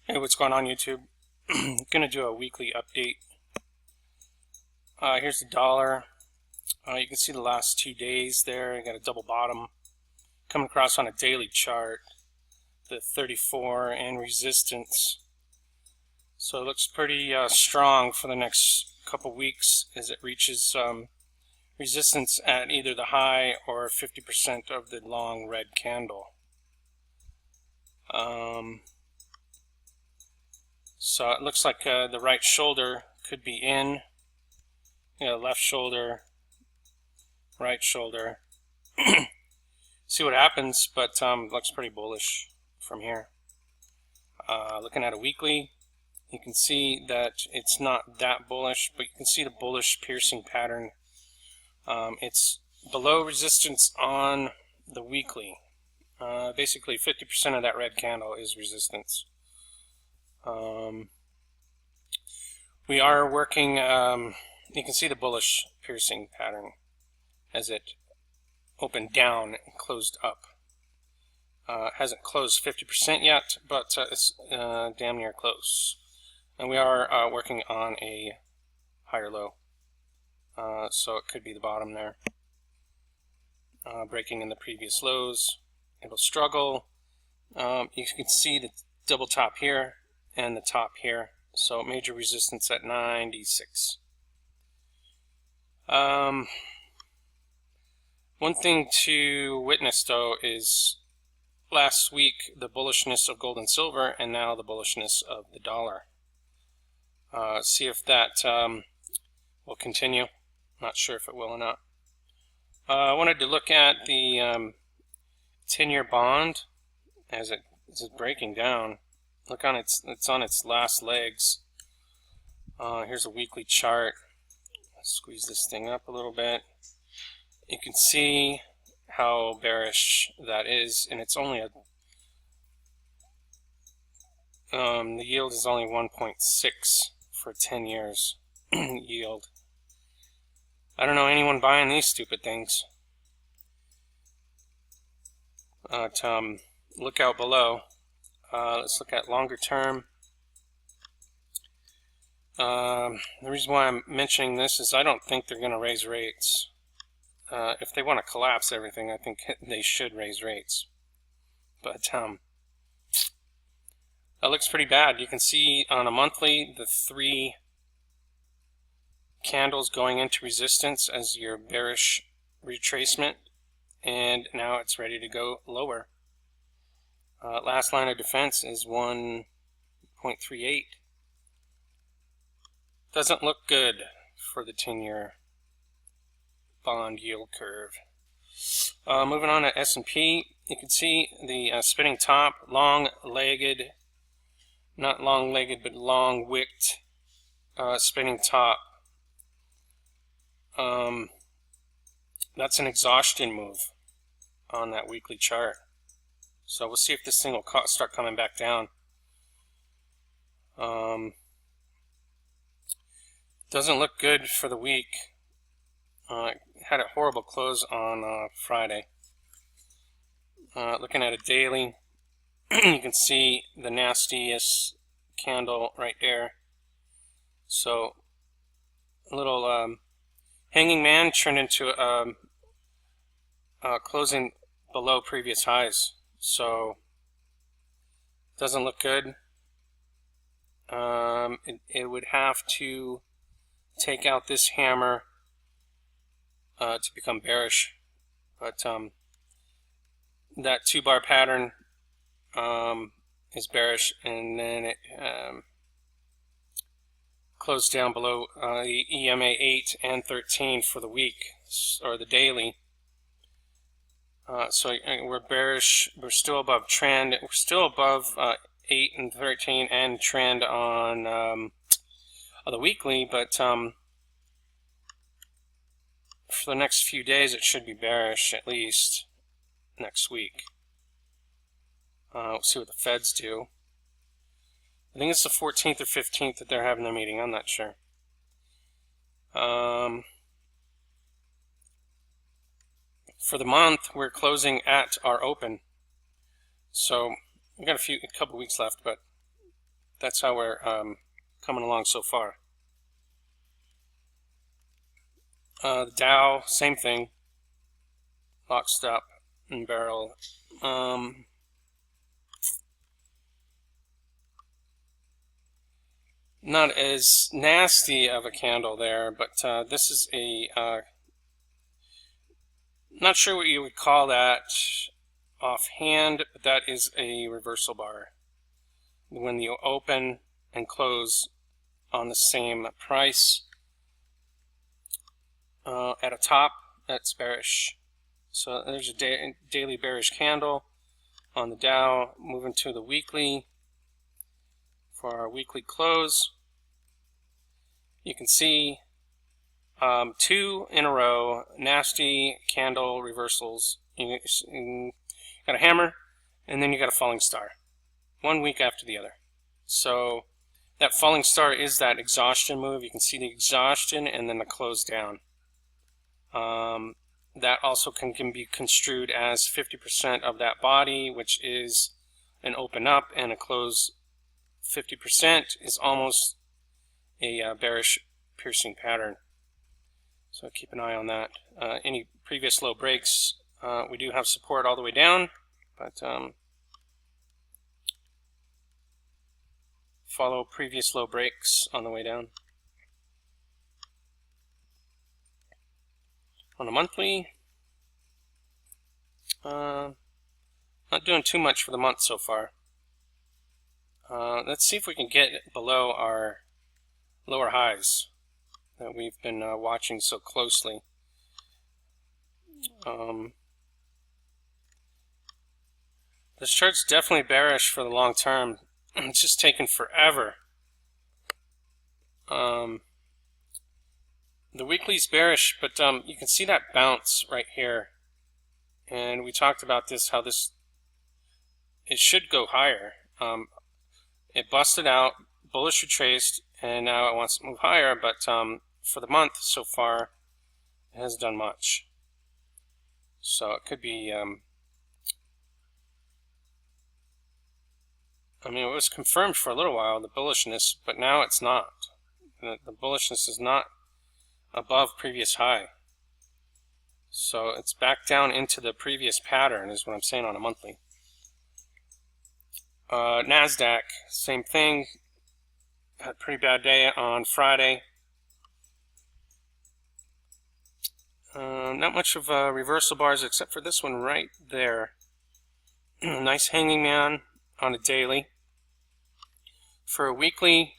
Hey, what's going on, YouTube? Gonna do a weekly update. Here's the dollar. You can see the last 2 days there. I got a double bottom coming across on a daily chart, the 34 and resistance. So it looks pretty strong for the next couple weeks as it reaches resistance at either the high or 50% of the long red candle. So it looks like the right shoulder could be in, left shoulder, right shoulder. See what happens, but looks pretty bullish from here. Looking at a weekly, you can see that it's not that bullish, but you can see the bullish piercing pattern. It's below resistance on the weekly. Basically 50% of that red candle is resistance. We are working, you can see the bullish piercing pattern as it opened down and closed up. Hasn't closed 50% yet, but it's damn near close. And we are working on a higher low. So it could be the bottom there. Breaking in the previous lows. It'll struggle. You can see the double top here and the top here. So major resistance at 96. One thing to witness though is last week the bullishness of gold and silver, and now the bullishness of the dollar. See if that will continue. Not sure if it will or not. I wanted to look at the 10-year bond as it's breaking down. Look on it's on its last legs. Here's a weekly chart. Squeeze this thing up a little bit. You can see how bearish that is, and it's only the yield is only 1.6 for 10 years yield. I don't know anyone buying these stupid things. Look out below. Let's look at longer term. The reason why I'm mentioning this is I don't think they're going to raise rates. If they want to collapse everything, I think they should raise rates. But that looks pretty bad. You can see on a monthly the 3 candles going into resistance as your bearish retracement, and now it's ready to go lower. Last line of defense is 1.38. Doesn't look good for the 10-year bond yield curve. Moving on to S&P, you can see the spinning top, long-legged, not long-legged, but long-wicked spinning top. That's an exhaustion move on that weekly chart. So we'll see if this thing will start coming back down. Doesn't look good for the week. Had a horrible close on Friday. Looking at a daily, you can see the nastiest candle right there. So a little hanging man turned into closing below previous highs. So doesn't look good. It would have to take out this hammer to become bearish, but that 2-bar pattern is bearish, and then it closed down below the EMA 8 and 13 for the week, or the daily. So we're bearish. We're still above trend. We're still above 8 and 13 and trend on the weekly, but for the next few days it should be bearish, at least next week. We'll see what the Feds do. I think it's the 14th or 15th that they're having their meeting. I'm not sure. For the month, we're closing at our open. So we've got a couple weeks left, but that's how we're coming along so far. The Dow, same thing, lock, stop, and barrel. Not as nasty of a candle there, but this is a not sure what you would call that offhand, but that is a reversal bar. When you open and close on the same price at a top, that's bearish. So there's a daily bearish candle on the Dow. Moving to the weekly for our weekly close. You can see 2 in a row, nasty candle reversals. You got a hammer, and then you got a falling star, 1 week after the other. So that falling star is that exhaustion move. You can see the exhaustion and then the close down. That also can be construed as 50% of that body, which is an open up, and a close 50% is almost a bearish piercing pattern. So keep an eye on that. Any previous low breaks, we do have support all the way down, but follow previous low breaks on the way down. On a monthly, not doing too much for the month so far. Let's see if we can get below our lower highs that we've been watching so closely. This chart's definitely bearish for the long term. It's just taken forever. The weekly's bearish, but you can see that bounce right here. And we talked about this, how it should go higher. It busted out, bullish retraced, and now it wants to move higher, but for the month so far, it hasn't done much. So it could be, I mean, it was confirmed for a little while, the bullishness, but now it's not. The bullishness is not above previous high. So it's back down into the previous pattern is what I'm saying on a monthly. NASDAQ, same thing. Had a pretty bad day on Friday. Not much of reversal bars except for this one right there. Nice hanging man on a daily. For a weekly,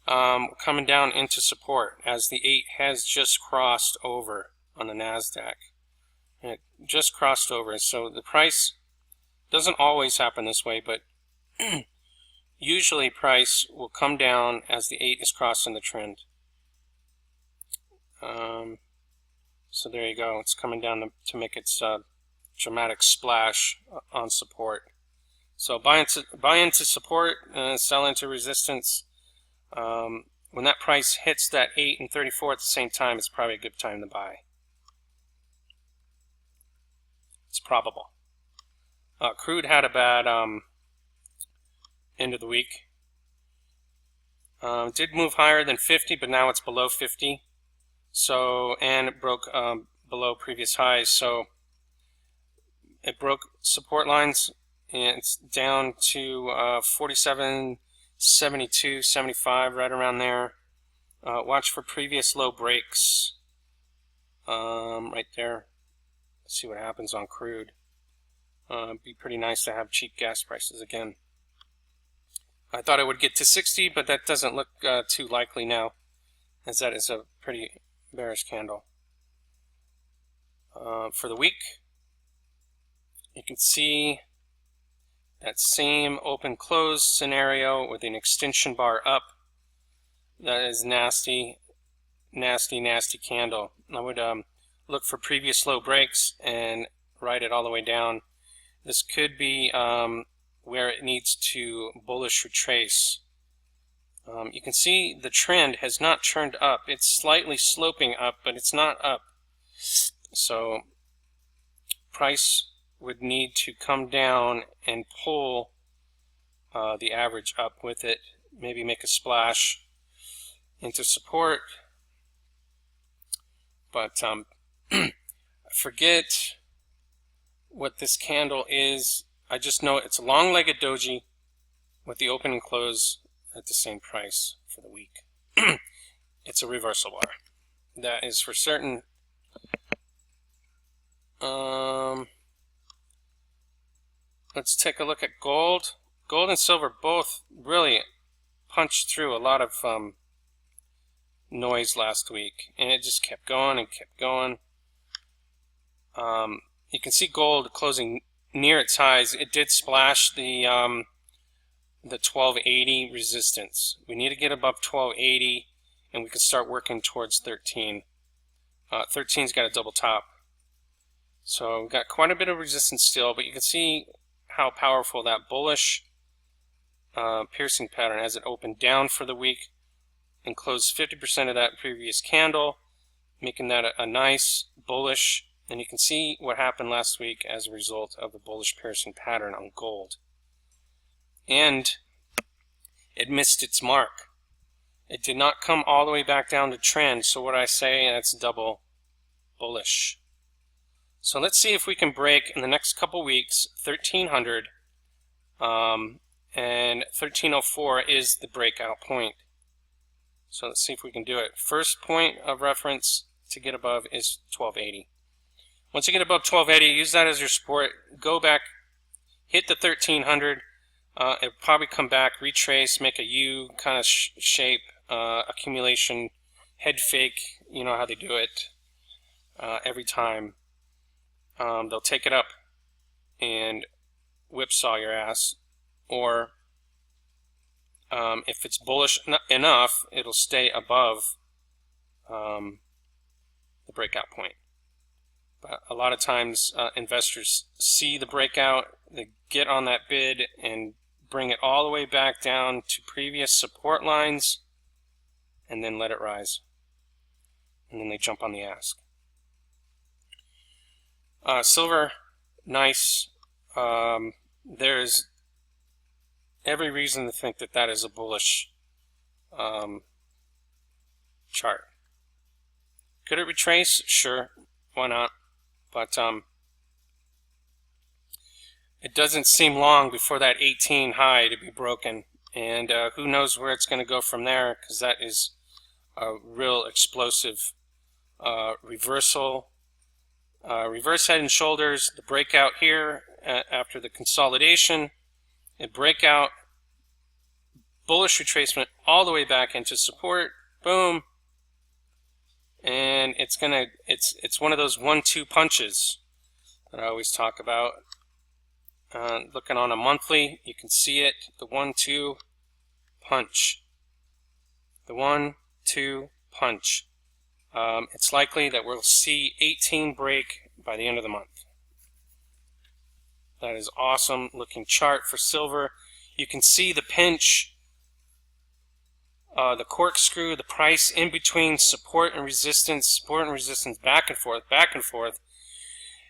coming down into support as the 8 has just crossed over on the NASDAQ. It just crossed over, so the price doesn't always happen this way, but usually price will come down as the 8 is crossing the trend. So there you go. It's coming down to make its dramatic splash on support. So buy into support, sell into resistance. When that price hits that 8 and 34 at the same time, it's probably a good time to buy. It's probable. Crude had a bad end of the week. Did move higher than 50, but now it's below 50. So, and it broke below previous highs. So it broke support lines, and it's down to 47.72, 75, right around there. Watch for previous low breaks right there. Let's see what happens on crude. It'd be pretty nice to have cheap gas prices again. I thought it would get to 60, but that doesn't look too likely now, as that is a pretty bearish candle. For the week, you can see that same open close scenario with an extension bar up. That is nasty, nasty, nasty candle. I would look for previous low breaks and ride it all the way down. This could be where it needs to bullish retrace. You can see the trend has not turned up. It's slightly sloping up, but it's not up. So price would need to come down and pull the average up with it, maybe make a splash into support. But I forget what this candle is. I just know it's a long-legged doji with the open and close at the same price for the week. It's a reversal bar. That is for certain. Let's take a look at gold. Gold and silver both really punched through a lot of noise last week, and it just kept going and kept going. You can see gold closing near its highs. It did splash the 1280 resistance. We need to get above 1280, and we can start working towards 13. 13's got a double top, so we've got quite a bit of resistance still. But you can see how powerful that bullish piercing pattern as it opened down for the week and closed 50% of that previous candle, making that a nice bullish. And you can see what happened last week as a result of the bullish piercing pattern on gold. And it missed its mark. It did not come all the way back down to trend, so what I say, that's double bullish. So let's see if we can break in the next couple weeks 1300, and 1304 is the breakout point. So let's see if we can do it. First point of reference to get above is 1280. Once you get above 1280, use that as your support. Go back, hit the 1300. It'll probably come back, retrace, make a U kind of shape, accumulation, head fake. You know how they do it every time. They'll take it up and whipsaw your ass. Or if it's bullish enough, it'll stay above the breakout point. But a lot of times investors see the breakout, they get on that bid and bring it all the way back down to previous support lines and then let it rise. And then they jump on the ask. Silver, nice. There's every reason to think that that is a bullish chart. Could it retrace? Sure, why not? But it doesn't seem long before that 18 high to be broken, and who knows where it's going to go from there, because that is a real explosive reversal. Reverse head and shoulders, the breakout here after the consolidation, a breakout, bullish retracement all the way back into support, boom, and it's one of those 1-2 punches that I always talk about. Looking on a monthly, you can see it, the 1-2 punch. The 1-2 punch. It's likely that we'll see 18 break by the end of the month. That is awesome looking chart for silver. You can see the pinch, the corkscrew, the price in between support and resistance, back and forth.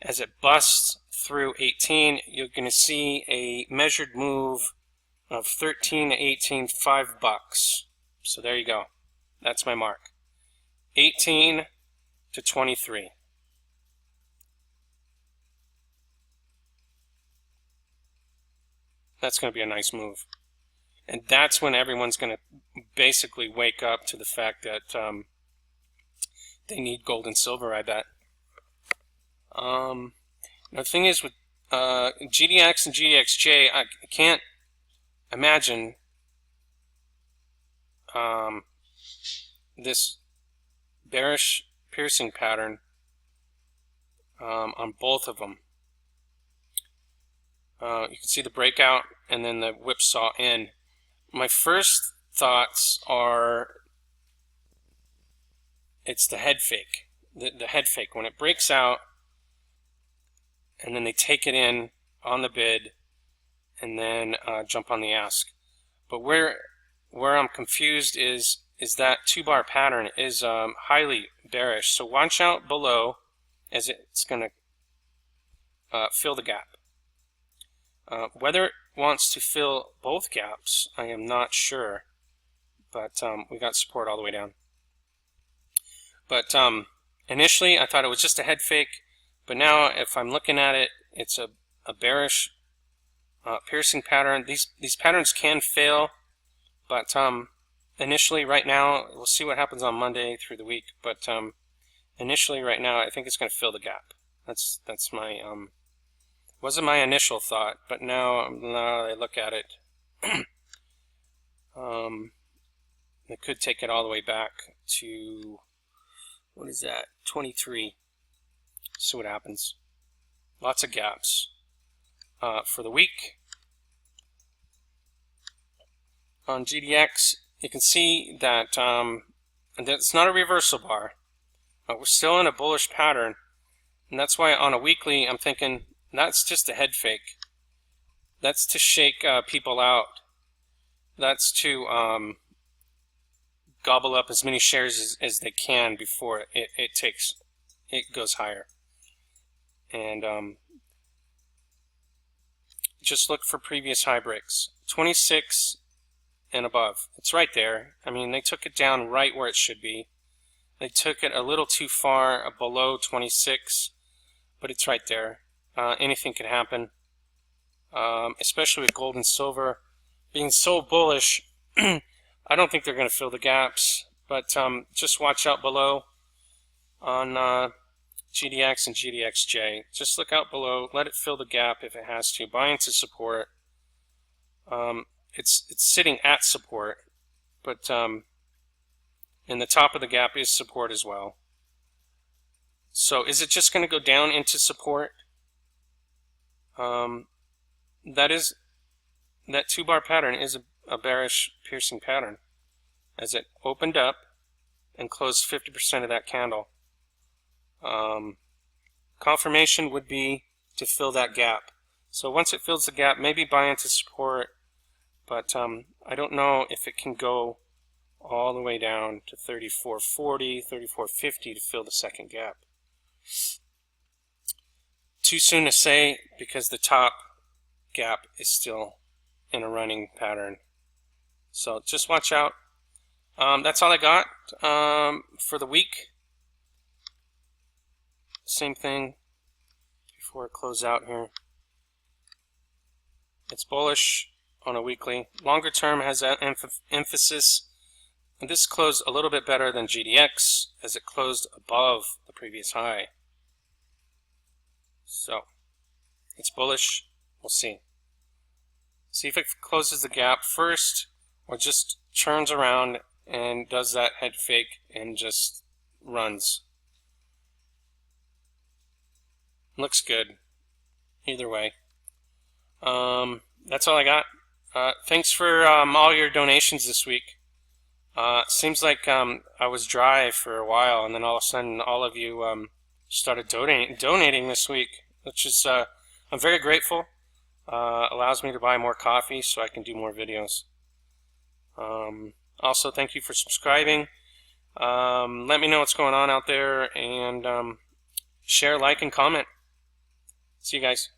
As it busts through 18, you're going to see a measured move of 13 to 18, $5. So there you go. That's my mark. 18 to 23. That's going to be a nice move. And that's when everyone's going to basically wake up to the fact that they need gold and silver, I bet. The thing is with GDX and GDXJ, I can't imagine this bearish piercing pattern on both of them. You can see the breakout and then the whipsaw in. My first thoughts are it's the head fake. The head fake, when it breaks out and then they take it in on the bid and then jump on the ask. But where I'm confused is that 2-bar pattern is highly bearish. So watch out below as it's going to fill the gap. Whether wants to fill both gaps. I am not sure, but we got support all the way down. But initially I thought it was just a head fake, but now if I'm looking at it, it's a bearish piercing pattern. These patterns can fail, but initially right now, we'll see what happens on Monday through the week, but initially right now I think it's going to fill the gap. That's my wasn't my initial thought, but now I look at it, it could take it all the way back to, what is that, 23. See what happens. Lots of gaps. For the week, on GDX, you can see that it's not a reversal bar. We're still in a bullish pattern, and that's why on a weekly I'm thinking that's just a head fake. That's to shake people out. That's to gobble up as many shares as they can before it goes higher. And just look for previous high breaks, 26 and above. It's right there. I mean, they took it down right where it should be. They took it a little too far below 26, but it's right there. Anything could happen, especially with gold and silver being so bullish. I don't think they're going to fill the gaps, but just watch out below on GDX and GDXJ. Just look out below, let it fill the gap if it has to. Buy into support. It's sitting at support, but in the top of the gap is support as well. So is it just going to go down into support? That 2-bar pattern is a bearish piercing pattern, as it opened up and closed 50% of that candle. Confirmation would be to fill that gap. So once it fills the gap, maybe buy into support, but I don't know if it can go all the way down to 34.40, 34.50 to fill the second gap. Too soon to say, because the top gap is still in a running pattern. So just watch out. That's all I got for the week. Same thing before I close out here. It's bullish on a weekly. Longer term has that emphasis. And this closed a little bit better than GDX, as it closed above the previous high. So it's bullish. We'll see. See if it closes the gap first, or just turns around and does that head fake and just runs. Looks good either way. That's all I got. Thanks for all your donations this week. Seems like I was dry for a while, and then all of a sudden all of you started donating this week, which is I'm very grateful. Allows me to buy more coffee so I can do more videos. Also, thank you for subscribing. Let me know what's going on out there, and share, like, and comment. See you guys.